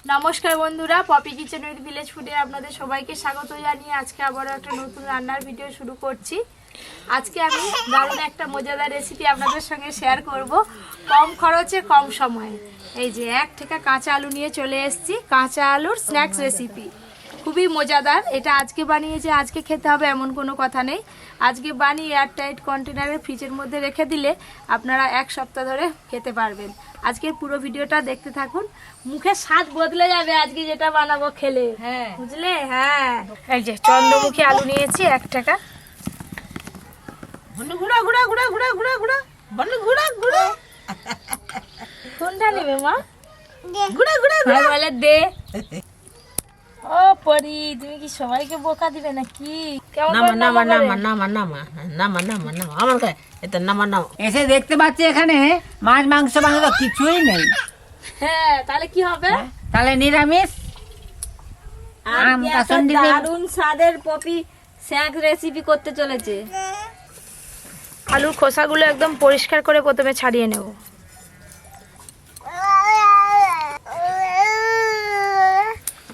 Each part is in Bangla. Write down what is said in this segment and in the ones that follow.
নমস্কার বন্ধুরা, পপি কিচেন উইথ ভিলেজ ফুডে আপনাদের সবাইকে স্বাগত জানিয়ে আজকে আবারও একটা নতুন রান্নার ভিডিও শুরু করছি। আজকে আমি দারুণ একটা মজাদার রেসিপি আপনাদের সঙ্গে শেয়ার করব, কম খরচে কম সময়ে। এই যে এক থেকে কাঁচা আলু নিয়ে চলে এসেছি, কাঁচা আলুর স্ন্যাক্স রেসিপি। খুবই মজাদার। এটা আজকে বানিয়েছে আজকে খেতে হবে এমন কোনো কথা নেই। আজকে বানিয়ে এয়ারটাইট কন্টেনারে ফ্রিজের মধ্যে রেখে দিলে আপনারা এক সপ্তাহ ধরে খেতে পারবেন। আজকের পুরো ভিডিওটা দেখতে থাকুন, মুখের স্বাদ বদলে যাবে আজকে যেটা বানাবো খেলে। হ্যাঁ বুঝলে? হ্যাঁ, এই যে চন্দ্রমুখী আলু নিয়েছি 1 টাকা। কোনটা নেবে মা? বলে দে। ও পরি, তুমি কি সবাইকে বোকা দিবে নাকি? এসে দেখতে পাচ্ছি এখানে মাছ মাংস মাংস কিছুই নেই। হ্যাঁ, তাহলে কি হবে? তাহলে নিরামিষ। দারুণ স্বাদের পপি স্ন্যাক্স রেসিপি করতে চলেছে। আলুর খোসাগুলো একদম পরিষ্কার করে প্রথমে ছাড়িয়ে নেব।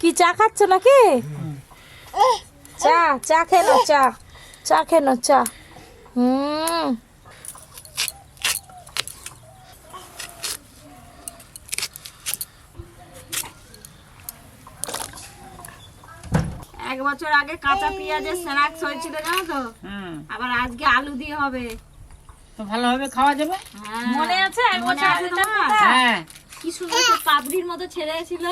কি চা খাচ্ছ নাকি? চা চা খেয়ে নাও, চা খেয়ে নাও, চা। এক বছর আগে কাঁচা পেঁয়াজের স্ন্যাক্স হয়েছিল জানো তো, আবার আজকে আলু দিয়ে হবে তো ভালোভাবে খাওয়া যাবে। মনে আছে? এক মনে বছর আছে আগে তোমার? হ্যাঁ, কি সুন্দর পাপড়ির মতো ছেড়েছিল।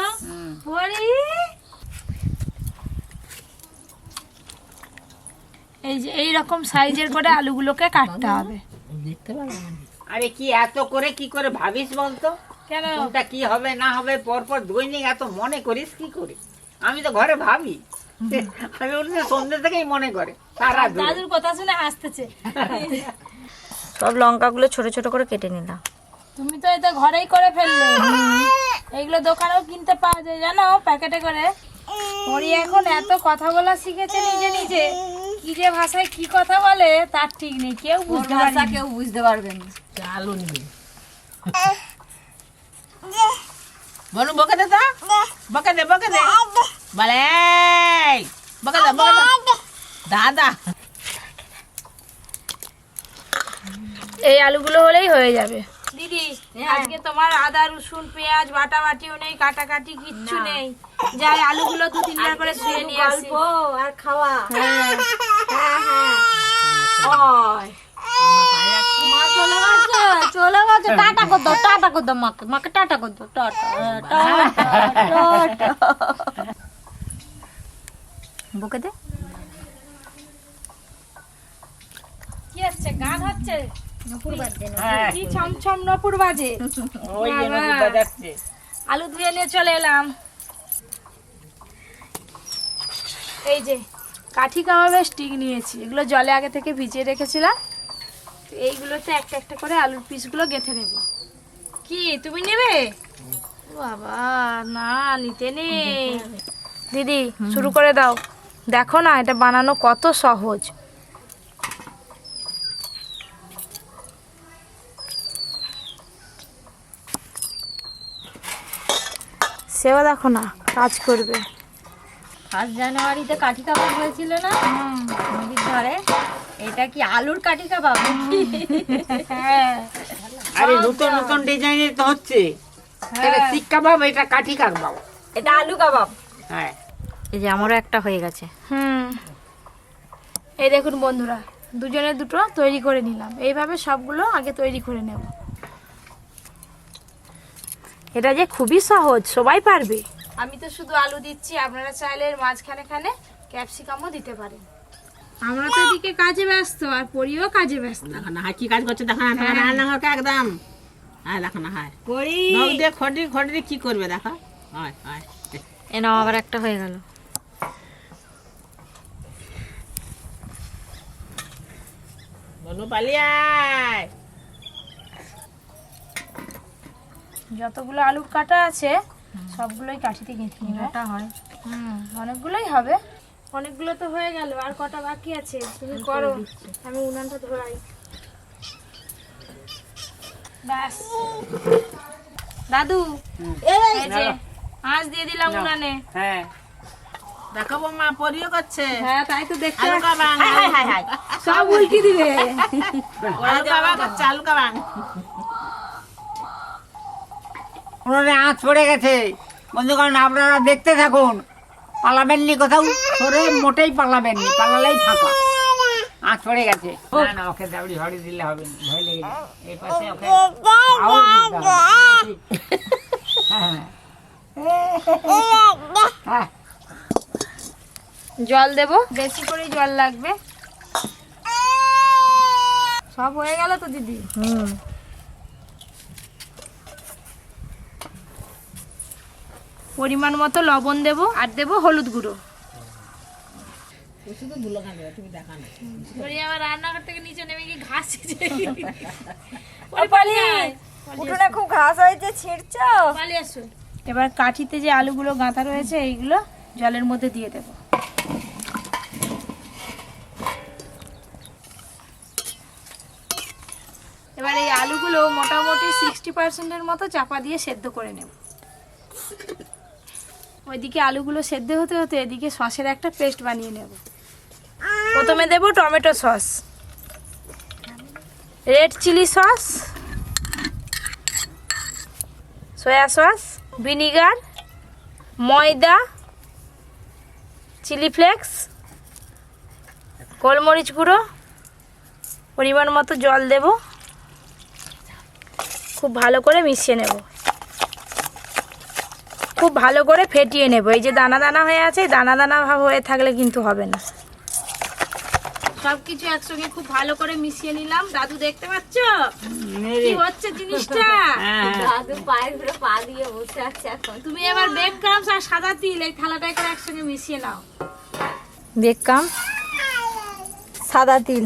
এই যে এইরকম সাইজের করে আলুগুলোকে কাটতে হবে। আরে কি এত করে কি করে ভাবিস বলতো? কেন? কোনটা কি হবে না হবে পরপর দৈনিক এত মনে করিস কি করে? আমি তো ঘরে ভাবি, আমি উঠে সন্ধ্যে থেকেই মনে করে সারা দিন। দাদুর কথা শুনে হাসতেছে। সব লঙ্কাগুলো ছোট ছোট করে কেটে নিলাম। তুমি তো এটা ঘরেই করে ফেললে। এইগুলো দোকানেও কিনতে পাওয়া যায় জানো, প্যাকেটে করে। পরি এখন এত কথা বলা শিখেছে নিজে নিজে, কি যে ভাষায় কি কথা বলে তার ঠিক নেই, কেউ বুঝতে পারে না। কেউ বুঝতে পারবেন না। আলু নিবি বলু, বকে দে, বকে দে, বকে দে, বলে বকে দে, বকে দে দাদা। এই আলুগুলো হলেই হয়ে যাবে। দিদি, আজকে তোমার আদা রসুন পেঁয়াজ বাটা বাটিও নেই, কাটাকাটি কিচ্ছু নেই। যাই আলুগুলো 2-3বার করে ধুয়ে নিয়ে আসি। গল্প আর খাওয়া। মা চলে গেছে, চলে গেছে। টাটা কর দাও, টাটা কর দাও মাকে, মাকে টাটা কর দাও। Tata tata. বকে দে। কি হচ্ছে? গান হচ্ছে? নপুর বাজছে না। কি ছমছম নপুর বাজে। ওই যে নদী বাজাচ্ছে। আলু ধুয়ে নিয়ে চলে এলাম। এই যে কাঠি কাবাবের স্টিক নিয়েছি, এগুলো জলে আগে থেকে ভিজিয়ে রেখেছিলাম। তো এইগুলোতে একটা একটা করে আলুর পিসগুলো গেঁথে নেব। কি তুমি নেবে? বাবা না, নিতে নেই। দিদি শুরু করে দাও, দেখো না এটা বানানো কত সহজ। সেও দেখো না কাজ করবে। 1 জানুয়ারিতে কাঠি কাবাব হয়েছিল না নদীর ধারে? এটা কি আলুর কাঠি কাবাব? হ্যাঁ, আরে নতুন নতুন ডিজাইনের তো হচ্ছে। এটা শিক কাবাব, এটা কাঠি কাবাব। এটা আলু কাবাব। হ্যাঁ, এই যে আমারও একটা হয়ে গেছে। এই দেখুন বন্ধুরা, দুজনে দুটো তৈরি করে নিলাম। এইভাবে সবগুলো আগে তৈরি করে নেব। এটা যে খুবই সহজ, সবাই পারবে। আমি তো শুধু আলু দিচ্ছি, আপনারা চাইলে এর মাঝখানে খানে ক্যাপসিকামও দিতে পারেন। আমরা তো এদিকে কাজে ব্যস্ত, আর পরিও কাজে ব্যস্ত। দেখো না কি কাজ করছে, দেখো না রান্না ঘরকে একদম। হ্যাঁ দেখো না, হ্যাঁ করি নখ দিয়ে খড়ি খড়ি কি করবে দেখো। হয় হয়, এ নাও আবার একটা হয়ে গেল। বনু পালিয়ায়। যতগুলো আলু কাটা আছে সবগুলোই কাঠিতে গেঁথে নিবে। হয় অনেকগুলোই হবে। অনেকগুলো তো হয়ে গেল, আর কটা বাকি আছে তুমি করো, আমি উনানটা ধরাই। ব্যাস দাদু, এই যে আঁচ দিয়ে দিলাম উনানে। হ্যাঁ দেখাবো মা পরিও করছে হ্যাঁ তাই তো দেখতে আলু কাবাং হাই হাই হাই সব উল্টি দিবে। আলু কাবাং করছে আলু কাবাং উনুনে আঁচ পড়ে গেছে। বন্ধুগণ আপনারা দেখতে থাকুন, পালাবেননি কোথাও সরে, মোটেই পালাবেননি, পালালেই ফাঁকা। আঁচ পড়ে গেছে। না না ওকে দাবড়ি হড়ি দিলে হবে না, ভয় লেগে যাবে। এই পাশে ওকে আউট দিতে হবে। হ্যাঁ হ্যাঁ জল দেব, বেশি করে জল লাগবে। সব হয়ে গেল তো দিদি? পরিমাণ মতো লবণ দেব আর দেব হলুদ গুঁড়ো। আমার রান্নাঘর থেকে নিচে নেমে গিয়ে ঘাস উঠোনে খুব ঘাস হয়েছে, ছিঁড়ছো? এবার কাঠিতে যে আলুগুলো গাঁথা রয়েছে এইগুলো জলের মধ্যে দিয়ে দেব। এবার এই আলুগুলো মোটামুটি 60% মতো চাপা দিয়ে সেদ্ধ করে নেব। ওইদিকে আলুগুলো সেদ্ধ হতে হতে এদিকে সসের একটা পেস্ট বানিয়ে নেব। প্রথমে দেব tomato sauce, red chilli sauce, soya sauce, vinegar, ময়দা, চিলি ফ্লেক্স, গোলমরিচ গুঁড়ো, পরিমাণ মতো জল দেব। খুব ভালো করে মিশিয়ে নেব, খুব ভালো করে ফেটিয়ে নেব। এই যে দানা দানা হয়ে আছে, দানা দানা ভাব হয়ে থাকলে কিন্তু হবে না। সব কিছু একসঙ্গে খুব ভালো করে মিশিয়ে নিলাম। দাদু দেখতে পাচ্ছ কি হচ্ছে জিনিসটা? দাদু পায়ের উপরে পা দিয়ে বসে আছে এখন। তুমি এবার বেক ক্রামস আর সাদা তিল এই থালাটায় করে একসঙ্গে মিশিয়ে নাও। বেক ক্রাম, সাদা তিল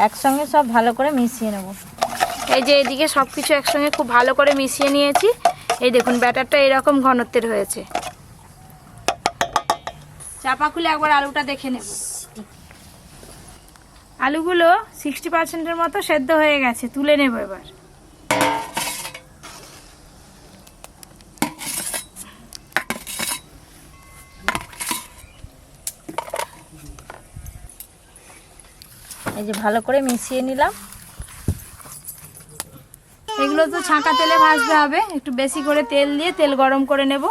একসঙ্গে সব ভালো করে মিশিয়ে নেব। এই যে এদিকে সব কিছু একসঙ্গে খুব ভালো করে মিশিয়ে নিয়েছি। এই দেখুন ব্যাটারটা এরকম ঘনত্বের হয়েছে। চাপা খুলে একবার আলুটা দেখে নেব। আলুগুলো 60%-এর মতো সেদ্ধ হয়ে গেছে, তুলে নেব এবার। এই যে ভালো করে মিশিয়ে নিলাম। এগুলো তো ছাঁকা তেলে ভাজতে হবে, একটু বেশি করে তেল দিয়ে তেল গরম করে নেব।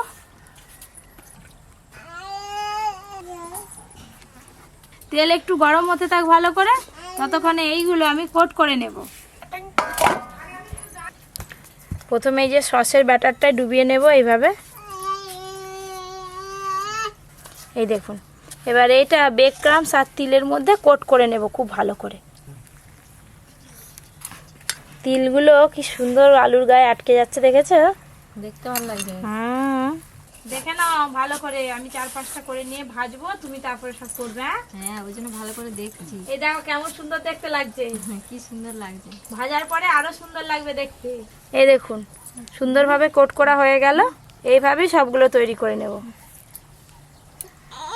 তেল একটু গরম হতে থাক ভালো করে, ততক্ষণে এইগুলো আমি কোট করে নেব। প্রথমে এই যে সসের ব্যাটারটা ডুবিয়ে নেব এইভাবে। এই দেখুন, এবার এটা বেক ক্রামস আর তিলের মধ্যে কোট করে নেব খুব ভালো করে। তিলগুলো কি সুন্দর আলুর গায়ে আটকে যাচ্ছে, দেখেছো? দেখতে ভালো লাগছে। দেখে নাও ভালো করে, আমি 4-5টা করে নিয়ে ভাজবো, তুমি তারপরে সব করবে। হ্যাঁ ওই জন্য ভালো করে দেখছি। এই দেখো কেমন সুন্দর দেখতে লাগছে। কি সুন্দর লাগছে। ভাজার পরে আরো সুন্দর লাগবে দেখতে। এই দেখুন সুন্দরভাবে কোট করা হয়ে গেল। এইভাবেই সবগুলো তৈরি করে নেব।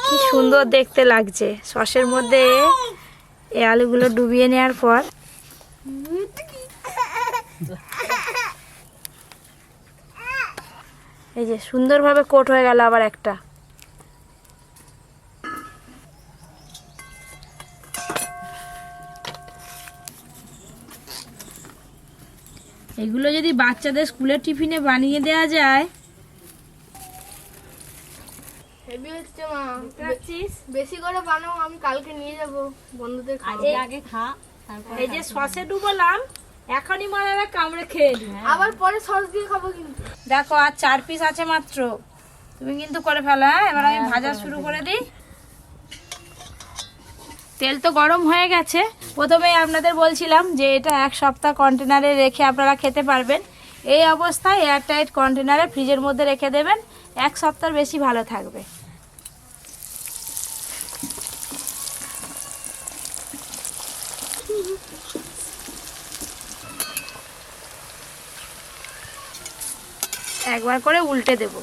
কি সুন্দর দেখতে লাগছে। সসের মধ্যে এই আলুগুলো ডুবিয়ে নেওয়ার পর এই যে সুন্দরভাবে কোট হয়ে গেল আবার একটা। এগুলো যদি বাচ্চাদের স্কুলের টিফিনে বানিয়ে দেওয়া যায়। বেশি করে বানাও, আমি কালকে নিয়ে যাব বন্ধুদের আগে খা, তারপর এই যে সসে ডুবোলাম, এখনই মনে হয় কামড়ে খেয়ে নি। আবার পরে সস দিয়ে খাবো কিন্তু। দেখো আর 4 পিস আছে মাত্র, তুমি কিন্তু করে ফেলো। হ্যাঁ এবার আমি ভাজা শুরু করে দিই। তেল তো গরম হয়ে গেছে। প্রথমেই আপনাদের বলছিলাম যে এটা 1 সপ্তাহ কন্টেনারে রেখে আপনারা খেতে পারবেন। এই অবস্থায় এয়ারটাইট কন্টেনারে ফ্রিজের মধ্যে রেখে দেবেন, 1 সপ্তাহ বেশি ভালো থাকবে। একবার করে উল্টে দেব।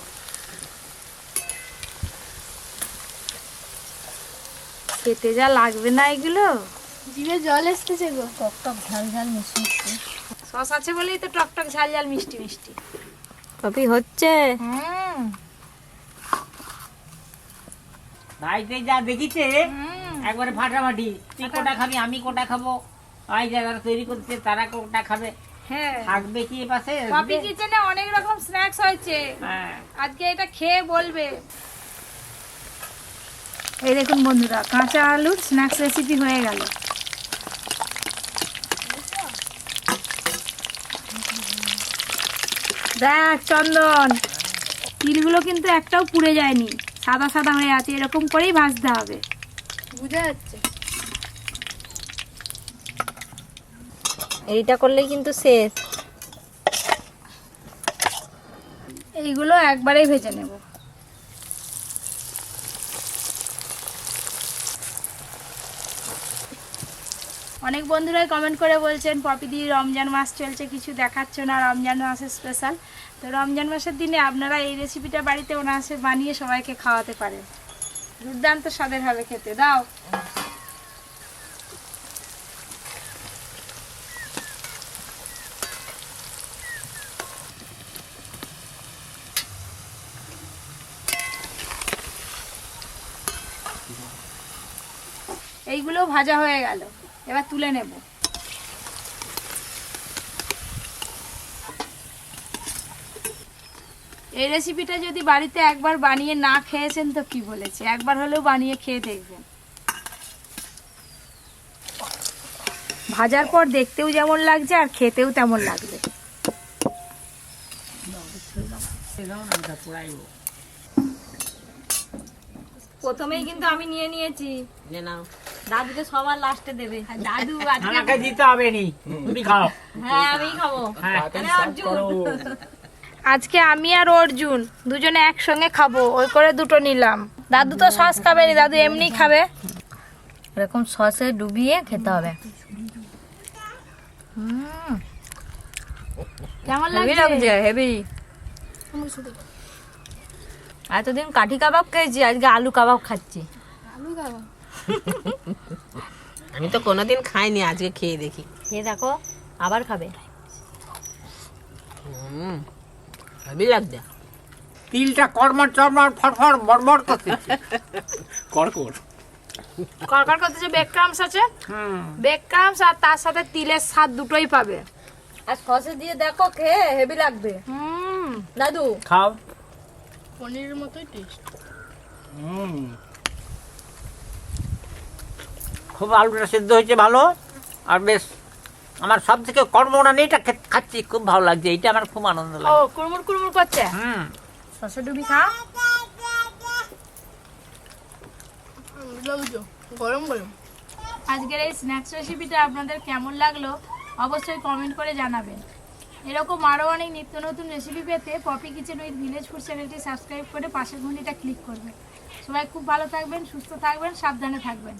খেতে যা লাগবে না এগুলো, জিভে জল এসতেছে গো। টক টক ঝাল ঝাল মিষ্টি মিষ্টি। সস আছে বলেই তো টক টক ঝাল ঝাল মিষ্টি মিষ্টি। পপি হচ্ছে। ভাইতে যা দেখিছে একবারে ফাটাফাটি, তুই কোটা খাবি আমি কোটা খাবো, ওই যারা তৈরি করছে তারা কোটা খাবে, হ্যাঁ থাকবে কি এ পাশে? পপি কিচেনে অনেক রকম স্ন্যাক্স হয়েছে, হ্যাঁ। আজকে এটা খেয়ে বলবে। এই দেখুন বন্ধুরা, কাঁচা আলুর স্ন্যাক্স রেসিপি হয়ে গেল। দেখ চন্দন, তিলগুলো কিন্তু একটাও পুড়ে যায়নি, সাদা সাদা হয়ে আছে, এরকম করেই ভাজতে হবে। বুঝা যাচ্ছে। এইটা করলেই কিন্তু শেষ। এইগুলো একবারেই ভেজে নেব। অনেক বন্ধুরাই কমেন্ট করে বলছেন পপি দি রমজান মাস চলছে, কিছু দেখাচ্ছ না, রমজান মাসের স্পেশাল। তো রমজান মাসের দিনে আপনারা এই রেসিপিটা বাড়িতে অনায়াসে বানিয়ে সবাইকে খাওয়াতে পারেন, দুর্দান্ত স্বাদের হবে খেতে। দাও এইগুলো ভাজা হয়ে গেল, এবার তুলে নেব। এই রেসিপিটা যদি বাড়িতে একবার বানিয়ে না খেয়েছেন তো কি বলেছে, একবার হলেও বানিয়ে খেয়ে দেখবেন। ভাজার পর দেখতেও যেমন লাগছে আর খেতেও তেমন লাগবে। প্রথমেই কিন্তু আমি নিয়ে নিয়েছি, যে নাও দাদুকে সবার লাস্টে দেবে। আর দাদু আজকে আমাকে দিতে হবে নি, তুমি খাও। হ্যাঁ আমি খাবো। হ্যাঁ। আজকে আমি আর অর্জুন দুজনে একসঙ্গে খাবো, ওই করে দুটো নিলাম। দাদু তো সস খাবে না, দাদু এমনি খাবে। এরকম সসে ডুবিয়ে খেতে হবে। কেমন হেভি লাগছে? লাগছে, হেভি। এতদিন কাঠি কাবাব খেয়েছি, আজকে আলু কাবাব খাচ্ছি। আলু খাবো। আমি তো কোনোদিন খাইনি, আজকে খেয়ে দেখি। খেয়ে দেখো, আবার খাবে। হেবি লাগছে। তিলটা কড়মড় চড়মড় ফটফট বড়বড় করতেছে। কড়কড় করতেছে, বেক ক্রামস আছে, বেক ক্রামস আর তার সাথে তিলের স্বাদ দুটোই পাবে। আর সসে দিয়ে দেখো, খেয়ে হেভি লাগবে। দাদু খাও। পনিরের মতোই টেস্ট। খুব আলুটা সিদ্ধ হয়েছে ভালো, আর বেশ আমার সব থেকে কর্মটা নেইটা খাচ্ছি, খুব ভালো লাগছে, এইটা আমার খুব আনন্দ ও লাগে। কুড়মুড় কুড়মুড় করছে, সসে ডুবি খা। গরম গরম। আজকের এই স্ন্যাক্স রেসিপিটা আপনাদের কেমন লাগলো অবশ্যই কমেন্ট করে জানাবেন। এরকম আরও অনেক নিত্য নতুন রেসিপি পেতে Poppy Kitchen with Village Food চ্যানেলটি সাবস্ক্রাইব করে পাশের ঘন্টিটা ক্লিক করবেন। সবাই খুব ভালো থাকবেন, সুস্থ থাকবেন, সাবধানে থাকবেন।